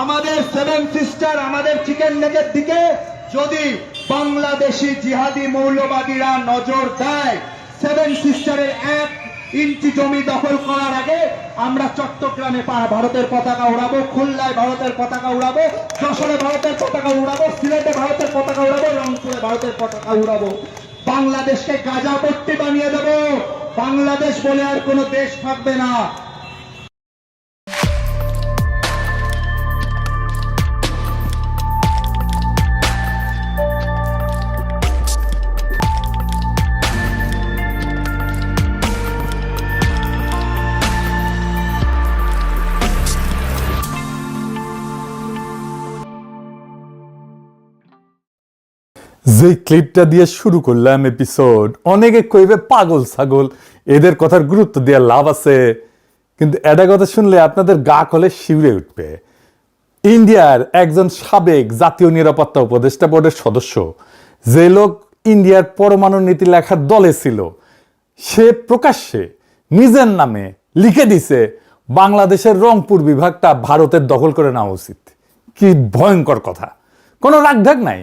আমাদের seven sister আমাদের chicken নেকের দিকে যদি বাংলাদেশি জিহাদি মৌলবাদীরা নজর দেয়, সেভেন সিস্টারের 1 ইঞ্চি জমি দখল করার আগে আমরা চট্টগ্রামে ভারতের পতাকা উড়াবো, খুলনায় ভারতের পতাকা উড়াবো, যশোরে ভারতের পতাকা উড়াবো, সিলেটে ভারতের পতাকা উড়াবো, রংপুরে ভারতের পতাকা উড়াবো। বাংলাদেশকে গাজাপট্টি বানিয়ে দেব। বাংলাদেশ বলে আর কোনো দেশ থাকবে না। যে ক্লিপটা দিয়ে শুরু করলাম এপিসোড, অনেকে কইবে পাগল ছাগল, এদের কথার গুরুত্ব দেওয়ার লাভ আছে, কিন্তু এটা কথা শুনলে আপনাদের গা কলে শিউরে উঠবে। ইন্ডিয়ার একজন সাবেক জাতীয় নিরাপত্তা উপদেষ্টা বোর্ডের সদস্য, যে লোক ইন্ডিয়ার পরমাণু নীতি লেখার দলে ছিল, সে প্রকাশ্যে নিজের নামে লিখে দিছে বাংলাদেশের রংপুর বিভাগটা ভারতের দখল করে নেওয়া উচিত। কি ভয়ঙ্কর কথা! কোনো রাগঢাক নাই,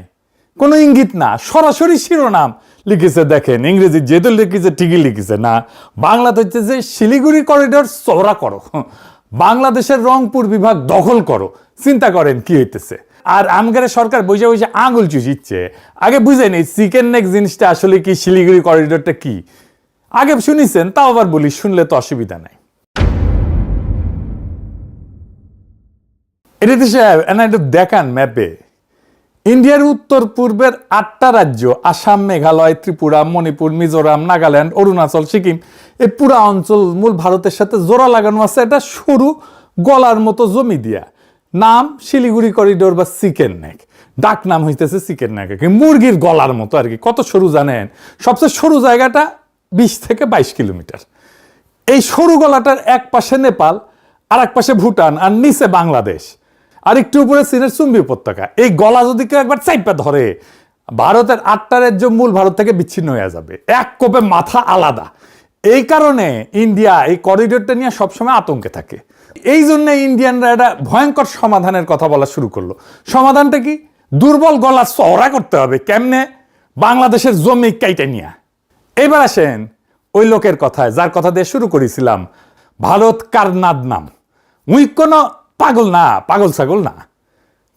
কোনো ইঙ্গিত না, সরাসরি শিরোনাম লিখেছে। দেখেন, ইংরেজি যেহেতু লিখেছে ঠিকই লিখেছে না, বাংলাতে হচ্ছে যে শিলিগুড়ি করিডোর চওড়া করো, বাংলাদেশের রংপুর বিভাগ দখল করো। চিন্তা করেন কি হইতেছে। আর আমগারে সরকার বসে বসে আঙুল চুষিচ্ছে। আগে বুঝে নেই চিকেন নেক জিনিসটা আসলে কি, শিলিগুড়ি করিডোরটা কি। আগে শুনিছেন, তাও আবার বলি, শুনলে তো অসুবিধা নাই। এটা তো দেখান ম্যাপে ইন্ডিয়ার উত্তর পূর্বের 8টা রাজ্য, আসাম, মেঘালয়, ত্রিপুরা, মণিপুর, মিজোরাম, নাগাল্যান্ড, অরুণাচল, সিকিম, এই পুরা অঞ্চল মূল ভারতের সাথে জোড়া লাগানো আছে একটা সরু গলার মতো জমি দিয়া। নাম শিলিগুড়ি করিডোর বা চিকেন নেক। ডাক নাম হইতেছে চিকেন নেক, মুরগির গলার মতো আর কি। কত সরু জানেন? সবচেয়ে সরু জায়গাটা 20 থেকে 22 কিলোমিটার। এই সরু গলাটার এক পাশে নেপাল, আর এক পাশে ভুটান, আর নিচে বাংলাদেশ, আর একটু উপরে চীনের চুম্বি উপত্যকা। এই গলা যদি কেউ একবার চাইপা ধরে, ভারতের 8টা রাজ্য মূল ভারত থেকে বিচ্ছিন্ন হয়ে যাবে, এক কোপে মাথা আলাদা। এই কারণে ইন্ডিয়া এই করিডোরটা নিয়ে সবসময় আতঙ্কে থাকে। এই জন্য ইন্ডিয়ানরা একটা ভয়ঙ্কর সমাধানের কথা বলা শুরু করলো। সমাধানটা কি? দুর্বল গলা চওড়া করতে হবে। কেমনে? বাংলাদেশের জমি কাইটা নিয়ে। এবার আসেন ওই লোকের কথায়, যার কথা দিয়ে শুরু করেছিলাম, ভারত কারনাদ নাম। উই কোনো পাগল না, পাগল ছাগল না,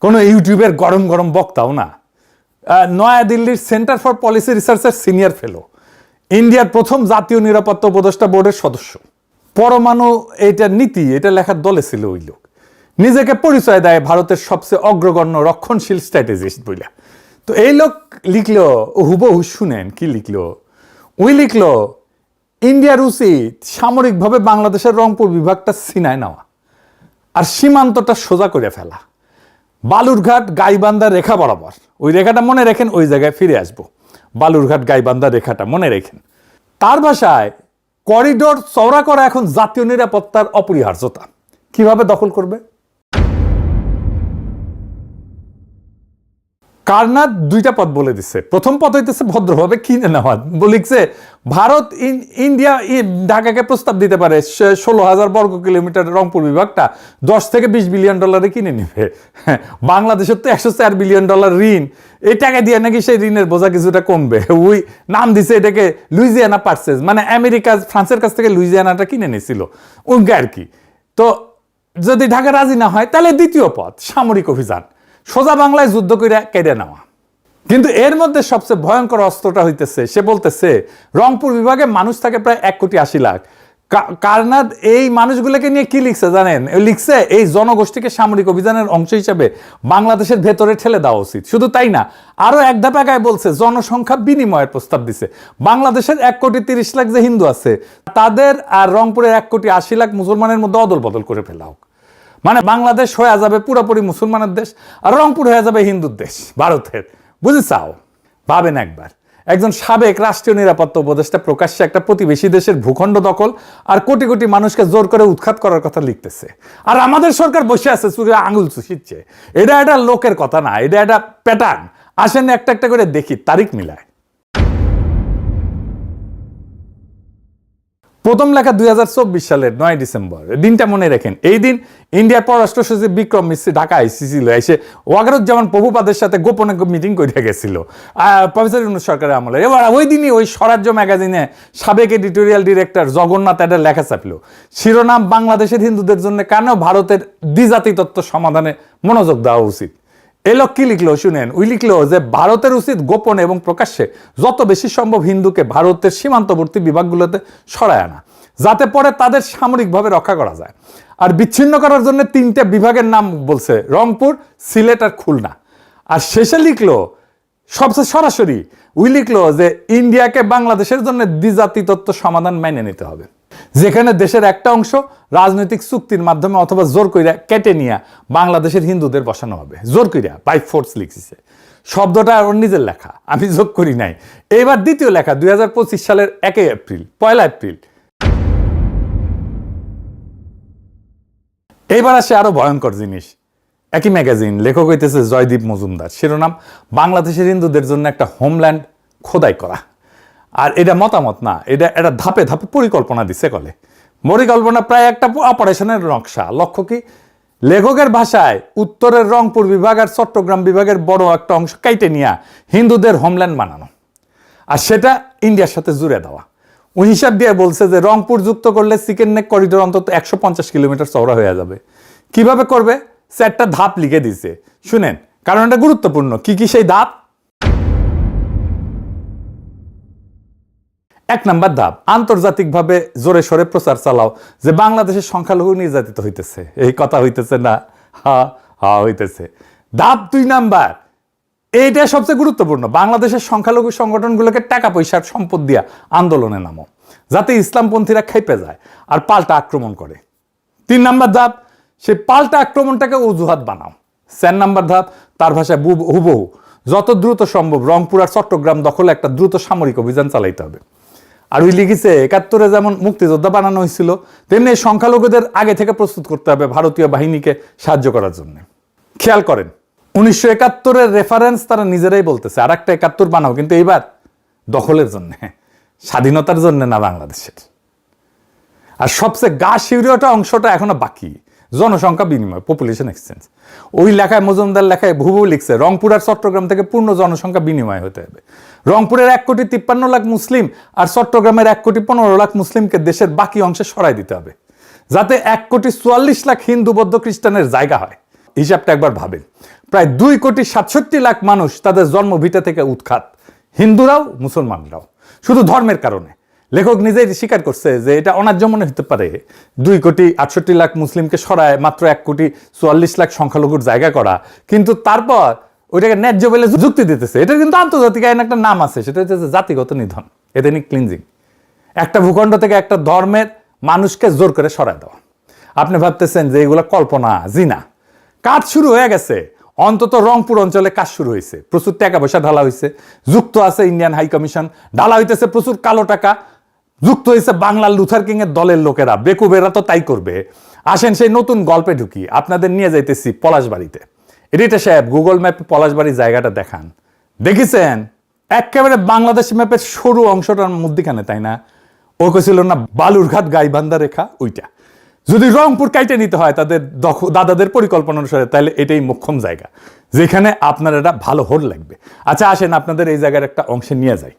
কোনো ইউটিউবের গরম গরম বক্তাও না। নয়াদিল্লির সেন্টার ফর পলিসি রিসার্চের সিনিয়র ফেলো, ইন্ডিয়ার প্রথম জাতীয় নিরাপত্তা উপদেষ্টা বোর্ডের সদস্য, পরমাণু এটা নীতি এটা লেখার দলে ছিল ওই লোক। নিজেকে পরিচয় দেয় ভারতের সবচেয়ে অগ্রগণ্য রক্ষণশীল স্ট্র্যাটেজিস্ট বইলা। তো এই লোক লিখলো, হুবহু শুনেন কি লিখলো। ওই লিখলো, ইন্ডিয়ার উচিত সামরিকভাবে বাংলাদেশের রংপুর বিভাগটা ছিনায় নেওয়া আর সীমান্তটা সোজা করে ফেলা। বালুরঘাট গাইবান্ধা রেখা বরাবর, ওই রেখাটা মনে রেখেন, ওই জায়গায় ফিরে আসবো। বালুরঘাট গাইবান্ধা রেখাটা মনে রেখেন। তার ভাষায়, করিডোর চওড়া করা এখন জাতীয় নিরাপত্তার অপরিহার্যতা। কিভাবে দখল করবে? কারনাদ 2টা পথ বলে দিচ্ছে। প্রথম পথ হইতেছে ভদ্রভাবে কিনে নেওয়া। লিখছে ভারত ইন্ডিয়া ঢাকাকে প্রস্তাব দিতে পারে 16,000 বর্গ কিলোমিটার রংপুর বিভাগটা 10 থেকে 20 বিলিয়ন ডলারে কিনে নেবে। বাংলাদেশের তো 104 বিলিয়ন ডলার ঋণ, এই টাকা দিয়ে নাকি সেই ঋণের বোঝা কিছুটা কমবে। ওই নাম দিছে এটাকে লুইজিয়ানা পারচেজ, মানে আমেরিকা ফ্রান্সের কাছ থেকে লুইজিয়ানাটা কিনে নিয়েছিল ওকে আর কি। তো যদি ঢাকা রাজি না হয়, তাহলে দ্বিতীয় পথ সামরিক অভিযান, সোজা বাংলায় যুদ্ধ করে কেড়ে নেওয়া। কিন্তু এর মধ্যে সবচেয়ে ভয়ঙ্কর অস্ত্রটা হইতেছে, সে বলতেছে রংপুর বিভাগে মানুষ থাকে প্রায় 1,80,00,000। কারনাদ এই মানুষগুলোকে নিয়ে কি লিখছে জানেন? লিখছে এই জনগোষ্ঠীকে সামরিক অভিযানের অংশ হিসেবে বাংলাদেশের ভেতরে ঠেলে দেওয়া উচিত। শুধু তাই না, আরো এক ধাপ আগায় বলছে জনসংখ্যা বিনিময়ের প্রস্তাব দিছে। বাংলাদেশের 1,30,00,000 যে হিন্দু আছে, তাদের আর রংপুরের 1,80,00,000 মুসলমানের মধ্যে অদল বদল করে ফেলা হোক। মানে বাংলাদেশ হয়ে যাবে পুরোপুরি মুসলমানের দেশ, আর রংপুর হয়ে যাবে হিন্দুর দেশ ভারতের। বুঝে চাও? ভাবেন একবার, একজন সাবেক রাষ্ট্রীয় নিরাপত্তা উপদেষ্টা প্রকাশ্যে একটা প্রতিবেশী দেশের ভূখণ্ড দখল আর কোটি কোটি মানুষকে জোর করে উৎখাত করার কথা লিখতেছে। আর আমাদের সরকার বসে আছে চুরে আঙুল চুষিচ্ছে। এটা একটা লোকের কথা না, এটা একটা প্যাটার্ন। আসেন একটা একটা করে দেখি, তারিখ মিলায়। প্রথম লেখা 2024 সালের 9 ডিসেম্বর। দিনটা মনে রাখেন, এই দিন ইন্ডিয়ার পররাষ্ট্র সচিব বিক্রম মিশ্রি ঢাকা আইসিছিল, এসে ওয়াকারুজ্জামান প্রভুপাদের সাথে গোপনে মিটিং করে গেছিল প্রফেসর ইউনূস সরকারের আমলে। এবার ওই দিনই ওই স্বরাজ্য ম্যাগাজিনে সাবেক এডিটোরিয়াল ডিরেক্টর জগন্নাথ একটা লেখা ছাপল, শিরোনাম বাংলাদেশের হিন্দুদের জন্য কেন ভারতের দ্বিজাতি তত্ত্ব সমাধানে মনোযোগ দেওয়া উচিত। এই লোক কি লিখলো শুনেন, ওই লিখলো যে ভারতের উচিত গোপনে এবং প্রকাশ্যে যত বেশি সম্ভব হিন্দুকে ভারতের সীমান্তবর্তী বিভাগগুলোতে সরায় আনা, যাতে পরে তাদের সামরিকভাবে রক্ষা করা যায়। আর বিচ্ছিন্ন করার জন্য 3টে বিভাগের নাম বলছে, রংপুর, সিলেট আর খুলনা। আর শেষে লিখলো সবচেয়ে সরাসরি ওই লিখলো যে ইন্ডিয়াকে বাংলাদেশের জন্য দ্বিজাতি তত্ত্ব সমাধান মেনে নিতে হবে, যেখানে দেশের একটা অংশ রাজনৈতিক চুক্তির মাধ্যমে অথবা জোর কইরা কেটে নিয়ে বাংলাদেশের হিন্দুদের বসানো হবে। জোর কইরা, বাই ফোর্স লিখছে। শব্দটা ওর নিজের লেখা, আমি যোগ করি নাই। এবার দ্বিতীয় লেখা 2025 সালের 1 এপ্রিল। এইবার আসে আরো ভয়ঙ্কর জিনিস। একই ম্যাগাজিন, লেখক হইতেছে জয়দীপ মজুমদার, শিরোনাম বাংলাদেশের হিন্দুদের জন্য একটা হোমল্যান্ড খোদাই করা। আর এটা মতামত না, এটা ধাপে ধাপে পরিকল্পনা দিছে কলে। পরিকল্পনা প্রায় একটা অপারেশনের নকশা। লক্ষ্য কি? লেখকের ভাষায় উত্তরের রংপুর বিভাগ আর চট্টগ্রাম বিভাগের বড় একটা অংশ কাইটে নিয়ে হিন্দুদের হোমল্যান্ড বানানো, আর সেটা ইন্ডিয়ার সাথে জুড়ে দেওয়া। ওই হিসাব দিয়ে বলছে যে রংপুর যুক্ত করলে চিকেন নেক করিডোর অন্তত 150 কিলোমিটার চওড়া হয়ে যাবে। কিভাবে করবে? 4টা ধাপ লিখে দিছে, শুনেন, কারণ এটা গুরুত্বপূর্ণ। কি কি সেই ধাপ? 1 নাম্বার ধাপ, আন্তর্জাতিকভাবে জোরে সোরে প্রচার চালাও যে বাংলাদেশের সংখ্যালঘু নির্যাতিত হইতেছে। এই কথা হইতেছে না? হইতেছে। ধাপ 2 নাম্বার, এইটা সবচেয়ে গুরুত্বপূর্ণ, বাংলাদেশের সংখ্যালঘু সংগঠনগুলোকে টাকা পয়সার সম্পদ দিয়া আন্দোলনে নামো, যাতে ইসলামপন্থীরা খেপে যায় আর পাল্টা আক্রমণ করে। 3 নাম্বার ধাপ, সেই পাল্টা আক্রমণটাকে অজুহাত বানাও। 4 নাম্বার ধাপ, তার ভাষায় হুবহু যত দ্রুত সম্ভব রংপুর আর চট্টগ্রাম দখলে একটা দ্রুত সামরিক অভিযান চালাইতে হবে। আর ওই লিখেছে 71-এ যেমন মুক্তিযোদ্ধা বানানো হয়েছিল, তেমনি সংখ্যালঘুদের আগে থেকে প্রস্তুত করতে হবে ভারতীয় বাহিনীকে সাহায্য করার জন্য। খেয়াল করেন, 1971-এর রেফারেন্স তারা নিজেরাই বলতেছে, আর একটা 71 বানাও, কিন্তু এইবার দখলের জন্য, স্বাধীনতার জন্য না, বাংলাদেশের। আর সবচেয়ে গা শিউরিওটা অংশটা এখনো বাকি, জনসংখ্যা বিনিময়, পপুলেশন এক্সচেঞ্জ। ওই লেখায় মজুমদার লেখায় ভুবু লিখছে রংপুর আর চট্টগ্রাম থেকে পূর্ণ জনসংখ্যা বিনিময় হতে হবে। রংপুরের 1,53,00,000 মুসলিম আর চট্টগ্রামের 1,15,00,000 মুসলিমকে দেশের বাকি অংশে সরাই দিতে হবে, যাতে 1,44,00,000 হিন্দু বৌদ্ধ খ্রিস্টানের জায়গা হয়। হিসাবটা একবার ভাবেন, প্রায় 2,67,00,000 মানুষ তাদের জন্মভিটা থেকে উৎখাত, হিন্দুরাও মুসলমানরাও, শুধু ধর্মের কারণে। লেখক নিজেই স্বীকার করছে যে এটা অন্যায্য মনে হতে পারে 2,68,00,000 মুসলিমকে সরায় মাত্র 1,44,00,000 সংখ্যালঘুর জায়গা করা, কিন্তু তারপর ওইটাকে ন্যায্য বলে যুক্তি দিতেছে। এটা কিন্তু আন্তর্জাতিক আইন একটা নাম আছে, সেটা হচ্ছে জাতিগত নিধন, এথনিক ক্লিনজিং। একটা ভূখণ্ড থেকে একটা ধর্মের মানুষকে জোর করে সরায় দেওয়া। আপনি ভাবতেছেন যে এগুলো কল্পনা? জি না, কাজ শুরু হয়ে গেছে। অন্তত রংপুর অঞ্চলে কাজ শুরু হয়েছে, প্রচুর টাকা পয়সা ঢালা হয়েছে, যুক্ত আছে ইন্ডিয়ান হাই কমিশন, ঢালা হইতেছে প্রচুর কালো টাকা, যুক্ত হয়েছে বাংলার লুথার কিং এর দলের লোকেরা, বেকুবেরা তো তাই করবে। আসেন সেই নতুন গল্পে ঢুকি, আপনাদের নিয়ে যাইতেছি পলাশবাড়িতে। এডিটর সাহেব গুগল ম্যাপে পলাশবাড়ির জায়গাটা দেখান। দেখেছেন একেবারে বাংলাদেশ ম্যাপের সরু অংশটার মধ্যখানে, তাই না? ও কেছিল না বালুরঘাট গাইবান্ধা রেখা, ওইটা। যদি রংপুর কাইটে নিতে হয় তাদের দাদাদের পরিকল্পনা অনুসারে, তাহলে এটাই মোক্ষম জায়গা যেখানে আপনার এটা ভালো হোল লাগবে। আচ্ছা আসেন আপনাদের এই জায়গার একটা অংশে নিয়ে যাই।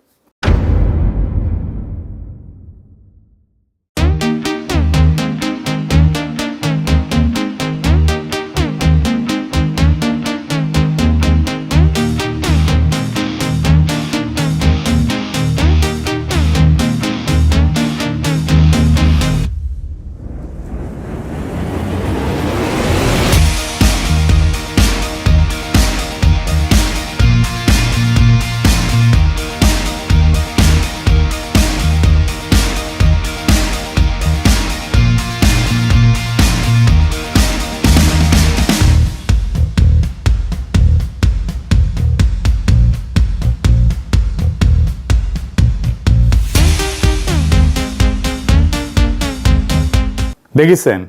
দেখেছেন,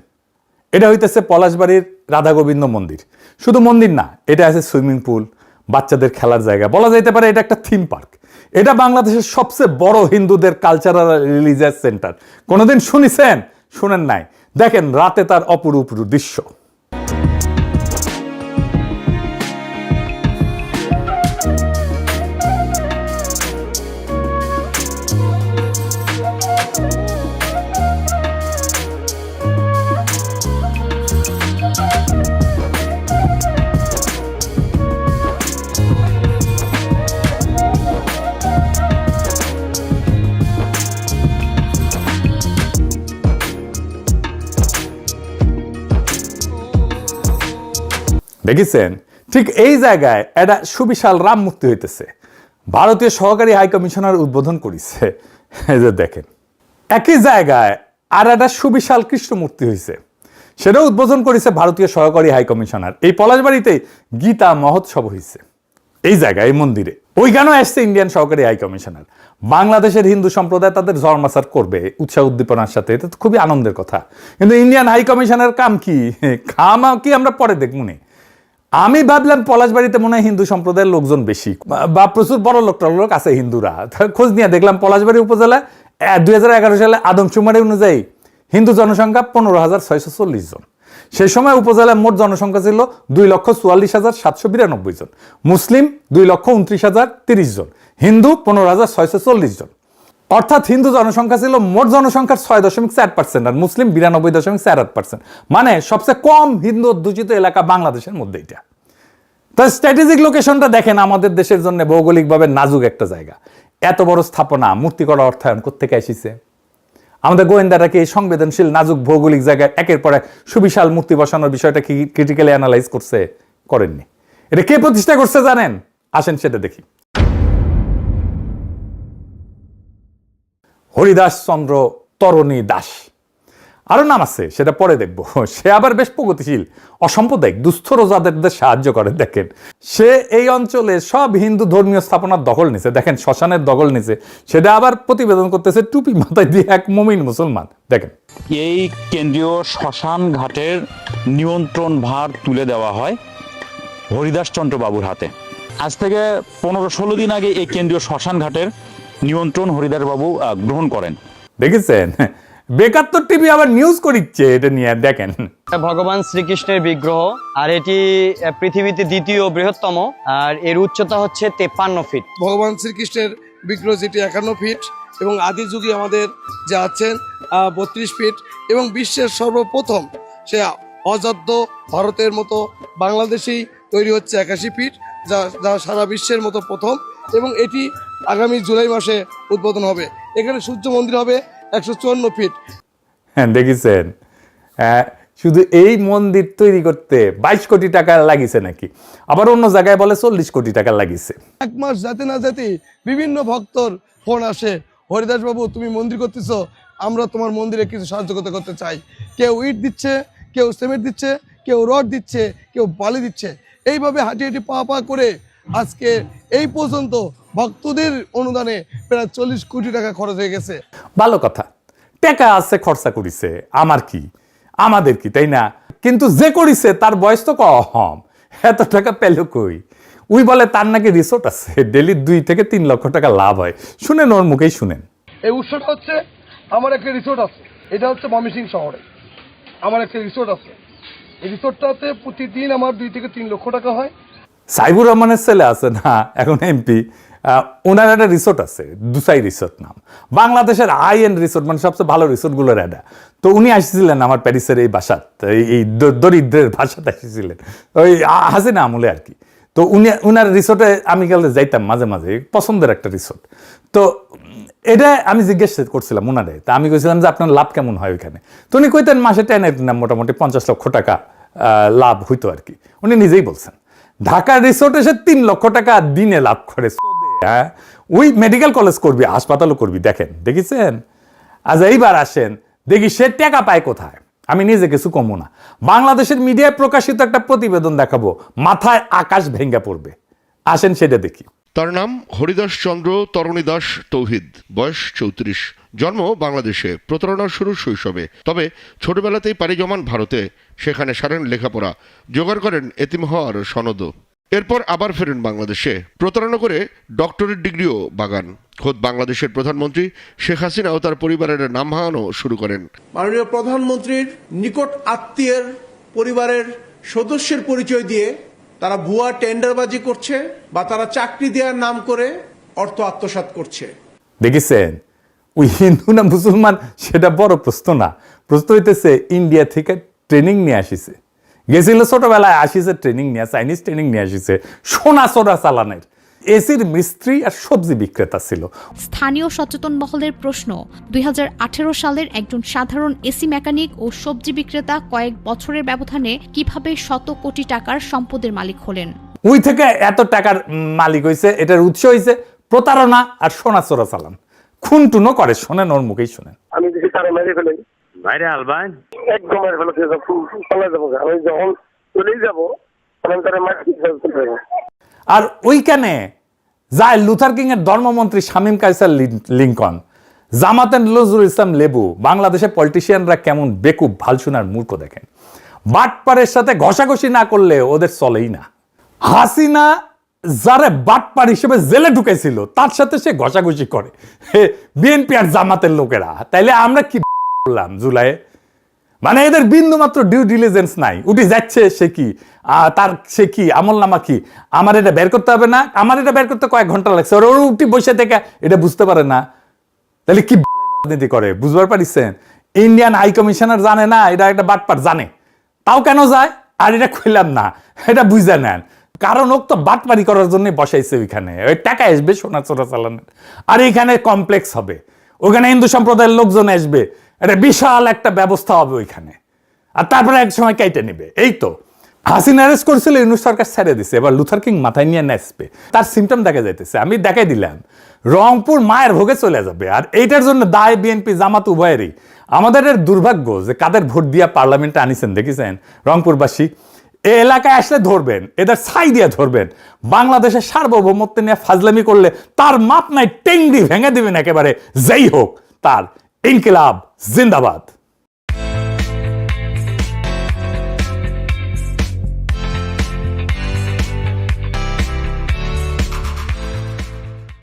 এটা হইতেছে পলাশবাড়ির রাধা গোবিন্দ মন্দির। শুধু মন্দির না, এটা আছে সুইমিং পুল, বাচ্চাদের খেলার জায়গা, বলা যাইতে পারে এটা একটা থিম পার্ক। এটা বাংলাদেশের সবচেয়ে বড় হিন্দুদের কালচারাল রিলিজিয়াস সেন্টার। কোনোদিন শুনেছেন? শুনেন নাই? দেখেন রাতে তার অপরূপ দৃশ্য। দেখেছেন? ঠিক এই জায়গায় একটা সুবিশাল রাম মূর্তি হইতেছে, ভারতীয় সহকারী হাই কমিশনার উদ্বোধন করেছে। এই যে দেখেন, একই জায়গায় আর একটা সুবিশাল কৃষ্ণ মূর্তি হয়েছে, সেটাও উদ্বোধন করেছে ভারতীয় সহকারী হাই কমিশনার। এই পলাশবাড়িতেই গীতা মহোৎসব হয়েছে, এই জায়গায়, এই মন্দিরে। ওইখানেও আসছে ইন্ডিয়ান সহকারী হাই কমিশনার। বাংলাদেশের হিন্দু সম্প্রদায় তাদের জন্মাচার করবে উৎসাহ উদ্দীপনার সাথে, এটা তো খুবই আনন্দের কথা। কিন্তু ইন্ডিয়ান হাই কমিশনার কাম কি, খামা কি আমরা পরে দেখব নি। আমি ভাবলাম পলাশবাড়িতে মনে হয় হিন্দু সম্প্রদায়ের লোকজন বেশি, বা প্রচুর বড় লোক আছে হিন্দুরা। খোঁজ নিয়ে দেখলাম পলাশবাড়ি উপজেলা 2011 সালে আদমশুমারি অনুযায়ী হিন্দু জনসংখ্যা 15,640 জন। সেই সময় উপজেলার মোট জনসংখ্যা ছিল 2,44,792 জন, মুসলিম 2,29,030 জন, হিন্দু 15,640 জন। অর্থাৎ হিন্দু জনসংখ্যা ছিল মোট জনসংখ্যার 6.4% আর মুসলিম 92.48%। মানে সবচেয়ে কম হিন্দু অধ্যুষিত এলাকা বাংলাদেশের মধ্যে এটা। তো স্ট্র্যাটেজিক লোকেশনটা দেখেন, আমাদের দেশের জন্য ভৌগোলিকভাবে নাজুক একটা জায়গা। এত বড় স্থাপনা, মূর্তি করা অর্থায়ন কোত্থেকে এসেছে? আমাদের গোয়েন্দারা কি এই সংবেদনশীল নাজুক ভৌগোলিক জায়গায় একের পর এক সুবিশাল মূর্তি বসানোর বিষয়টা কি ক্রিটিক্যালি অ্যানালাইজ করছে? করেননি। এটা কে প্রতিষ্ঠা করছে জানেন? আসেন সেটা দেখি। হরিদাস চন্দ্র তরণী দাস, আরো নাম আছে, সেটা পরে দেখবো। সে আবার বেশ প্রগতিশীল, অসাম্প্রদায়িক, দুস্থ রোজাদারদের সাহায্য করে। দেখেন, সে এই অঞ্চলে সব হিন্দু ধর্মীয় স্থাপনার দখল নিছে। দেখেন, শ্মশানের দখল নিছে, সেটা আবার প্রতিবেদন করতেছে টুপি মাথায় দিয়ে এক মুমিন মুসলমান। দেখেন, এই কেন্দ্রীয় শ্মশান ঘাটের নিয়ন্ত্রণ ভার তুলে দেওয়া হয় হরিদাস চন্দ্র বাবুর হাতে। আজ থেকে 15-16 দিন আগে এই কেন্দ্রীয় শ্মশান ঘাটের নিয়ন্ত্রণ হরিদাস বাবু গ্রহণ করেন। দেখেছেন? বেকাত্তর টিভি আবার নিউজ করিচ্ছে এটা নিয়ে। দেখেন, ভগবান শ্রীকৃষ্ণের বিগ্রহ, আর এটি পৃথিবীতে দ্বিতীয় বৃহত্তম, আর এর উচ্চতা হচ্ছে 53 ফিট। ভগবান শ্রীকৃষ্ণের বিগ্রহ যেটি 51 ফিট এবং আদি যুগে আমাদের যে আছেন 32 ফিট, এবং বিশ্বের সর্বপ্রথম সে অযোধ্য ভারতের মতো বাংলাদেশেই তৈরি হচ্ছে 81 ফিট, যা সারা বিশ্বের মতো প্রথম। এবং এটি আগামী জুলাই মাসে উদ্বোধন হবে। এখানে সূর্য মন্দির হবে 154 ফিট। হ্যাঁ, দেখেছেন? শুধু এই মন্দির তৈরি করতে 22 কোটি টাকা লাগিছে নাকি, আবার অন্য জায়গায় বলে 40 কোটি টাকা লাগিছে। এক মাস যেতে না যেতে বিভিন্ন ভক্তর ফোন আসে, হরিদাস বাবু তুমি মন্দির করতেছ, আমরা তোমার মন্দিরে কিছু সাহায্য করতে চাই। কেউ ইট দিচ্ছে, কেউ সিমেন্ট দিচ্ছে, কেউ রড দিচ্ছে, কেউ বালি দিচ্ছে। এইভাবে হাঁটি হাঁটি পা করে আজকে এই পর্যন্ত ভক্তদের অনুদানে প্রায় 40 কোটি টাকা খরচ হয়ে গেছে। ভালো কথা, টাকা আছে, খরচা করিছে, আমার কি, আমাদের কি, তাই না? কিন্তু যে করিছে তার বয়স তো কম, এত টাকা পেল কই? উই বলে তার নাকি রিসোর্ট আছে, ডেলি 2 থেকে 3 লক্ষ টাকা লাভ হয়। শুনেন, ওর মুখেই শুনেন। এই উৎসটা হচ্ছে আমার একটা রিসোর্ট আছে, এটা হচ্ছে ময়মনসিংহ শহরে আমার একটা রিসোর্ট আছে। এই রিসোর্টটাতে প্রতিদিন আমার 2 থেকে 3 লক্ষ টাকা হয়। সাইবুর রহমানের ছেলে আছে না, এখন এমপি, ওনার একটা রিসোর্ট আছে, দুসাই রিসোর্ট নাম, বাংলাদেশের হাই এন্ড রিসোর্ট, মানে সবচেয়ে ভালো রিসোর্টগুলোর একটা। তো উনি আসছিলেন আমার প্যারিসের এই বাসাত, এই দরিদ্রের বাসাতে আসছিলেন, ওই হাসিনা আমলে আর কি। তো উনার রিসোর্টে আমি গেলে যাইতাম মাঝে মাঝে, পছন্দের একটা রিসোর্ট। তো এটা আমি জিজ্ঞেস করছিলাম উনারে, তা আমি কইছিলাম যে আপনার লাভ কেমন হয় ওইখানে। তো উনি কইতেন মাসে টেনে মোটামুটি 50 লক্ষ টাকা লাভ হইতো আর কি। উনি নিজেই বলছেন ঢাকার রিসোর্টে সে 3 লক্ষ টাকা দিনে লাভ করে। হ্যাঁ, ওই মেডিকেল কলেজ করবি, হাসপাতালও করবি। দেখেন, দেখেছেন? আজ এইবার আসেন দেখি সে টাকা পায় কোথায়। আমি নিজে কিছু কমো না, বাংলাদেশের মিডিয়ায় প্রকাশিত একটা প্রতিবেদন দেখাবো, মাথায় আকাশ ভেঙ্গা পড়বে। আসেন সেটা দেখি। তার নাম হরিদাস চন্দ্র তরণী দাস তৌহিদ, বয়স 34, জন্ম বাংলাদেশে, প্রতারণার শুরু শৈশবে। তবে ছোটবেলাতেই পাড়ি জমান ভারতে, সেখানে সারেন লেখাপড়া, জোগাড় করেন এতিম হওয়ার সনদ। এরপর আবার ফেরেন বাংলাদেশে, প্রতারণা করে ডক্টরেট ডিগ্রিও বাগান। খোদ বাংলাদেশের প্রধানমন্ত্রী শেখ হাসিনাও তার পরিবারের নাম ভাঙানো শুরু করেন। মাননীয় প্রধানমন্ত্রীর নিকট আত্মীয়ের পরিবারের সদস্যের পরিচয় দিয়ে তারা ভুয়া টেন্ডারবাজি করছে বা তারা চাকরি দেওয়ার নাম করে অর্থ আত্মসাৎ করছে। দেখেছেন, ওই হিন্দু না মুসলমান সেটা বড় প্রশ্ন না, প্রশ্ন হইতেছে ইন্ডিয়া থেকে ট্রেনিং নিয়ে আসিছে, গেছিল ছোটবেলায় আসিছে ট্রেনিং নিয়ে, চাইনিজ ট্রেনিং নিয়ে আসিছে সোনা সোনা চালানের। এসির মিস্ত্রি আর সবজি বিক্রেতা ছিল। স্থানীয় সচেতন মহলের প্রশ্ন, 2018 সালের একজন সাধারণ এসি মেকানিক ও সবজি বিক্রেতা কয়েক বছরের ব্যবধানে কিভাবে শত কোটি টাকার সম্পদের মালিক হলেন? ওই থেকে এত টাকার মালিক হয়েছে, এটার উৎস হয়েছে প্রতারণা আর সোনা চোরা চালান। খুন টুনো করে, শোনেন ওর মুখেই শোনেন। আমি যদি তারা মেরে ফেলেন ভাইরে আলবান একদম মেরে ফেলে চলে যাবো, আমি যখন চলেই যাবো তখন তারা মারি। আর ওইখানে যায় লুথার কিং এর ধর্মমন্ত্রী শামীম কায়সার লিঙ্কন, জামাতের নজরুল ইসলাম লেবু। বাংলাদেশের পলিটিশিয়ানরা কেমন বেকুব ভালসুনার মূর্খ দেখেন। বাটপারের সাথে ঘষাঘষি না করলে ওদের চলেই না। হাসিনা যারে বাটপার হিসেবে জেলে ঢুকেছিল তার সাথে সে ঘষাঘষি করে বিএনপি আর জামাতের লোকেরা। তাইলে আমরা কি করলাম জুলাইয়ে? মানে এদের বিন্দু মাত্র ডিউ ডিলিজেন্স নাই। উঠে যাচ্ছে সে কি, তার সে কি আমল নামা কি, আমার এটা বের করতে হবে না, আমার এটা বের করতে কয়েক ঘন্টা লাগছে, ওর উঠি বসে থেকে এটা বুঝতে পারে না। তাহলে কি রাজনীতি করে বুঝবার পারিছেন? ইন্ডিয়ান হাই কমিশনার জানে না এটা একটা বাটপার, জানে তাও কেন যায়? আর এটা খুললাম না, এটা বুঝে নেন, কারণ ওক তো বাটপারি করার জন্য বসাইছে ওইখানে। ওই টাকা আসবে সোনা চোরা চালানোর, আর এইখানে কমপ্লেক্স হবে, ওখানে হিন্দু সম্প্রদায়ের লোকজন আসবে, এটা বিশাল একটা ব্যবস্থা হবে ওইখানে, আর তারপরে এক সময় কেটে নেবে। এই তো হাসিনা অ্যারেস্ট করেছিল, ইউনূস সরকার ছেড়ে দিছে, এবার লুথার কিং মাথায় নিয়ে নাচবে। তার সিমটম দেখা যাইতেছে, আমি দেখাই দিলাম, রংপুর মায়ের ভোগে চলে যাবে। আর এইটার জন্য দায় বিএনপি জামাত উভয়েরই। আমাদের এর দুর্ভাগ্য যে কাদের ভোট দিয়া পার্লামেন্টে আনিছেন দেখেছেন রংপুরবাসী। এই এলাকায় আসলে ধরবেন, এদের ছাই দিয়ে ধরবেন। বাংলাদেশের সার্বভৌমত্ব নিয়ে ফাজলামি করলে তার মাপ নাই, টেংরি ভেঙে দিবেন একেবারে। যেই হোক, তার ইনকিলাব জিন্দাবাদ।